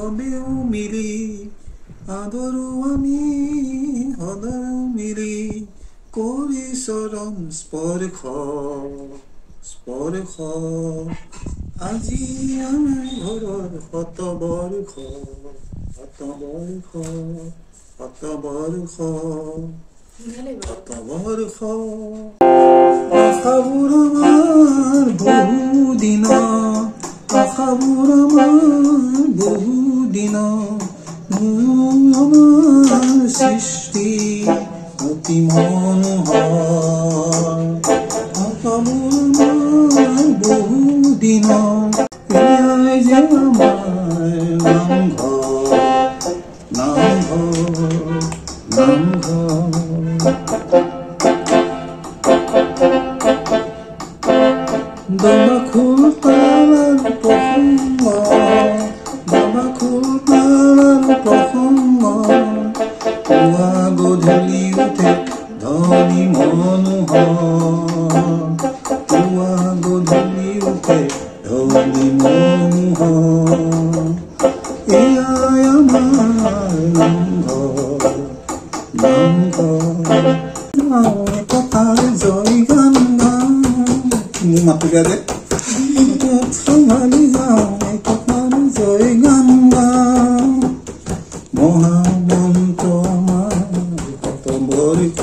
চবেও মিলি আদৰো আমি সদায় মিলি কৰি চৰণ স্পৰ্শ স্পৰ্শ আজি আমাৰ ঘৰৰ শতবৰ্ষ শতবৰ্ষ শতবৰ্ষ শতবৰ্ষ আশাবোৰ আমাৰ বহুদিন আশাবোৰ আমাৰ বহুদিন আমাৰ সৃষ্টি অতি মনোহৰ আশাবোৰ আমাৰ বহুদিন এয়াই যে আমাৰ নামঘৰ নামঘৰ নামঘৰ দমখুল তালাৰ প্ৰসংগ দমখুল তালাৰ প্ৰসংগ পুৱা গধূলি উঠে ধনী মনোহৰ পুৱা গধূলি উঠে ধনী মনোহৰ এয়াই আমাৰ নামঘৰ নামঘৰ কথাৰ জয় গান মোৰ মাতো গালে কথাৰ জয় গান মহামন্ত্ৰ আমাৰ শতবৰ্ষ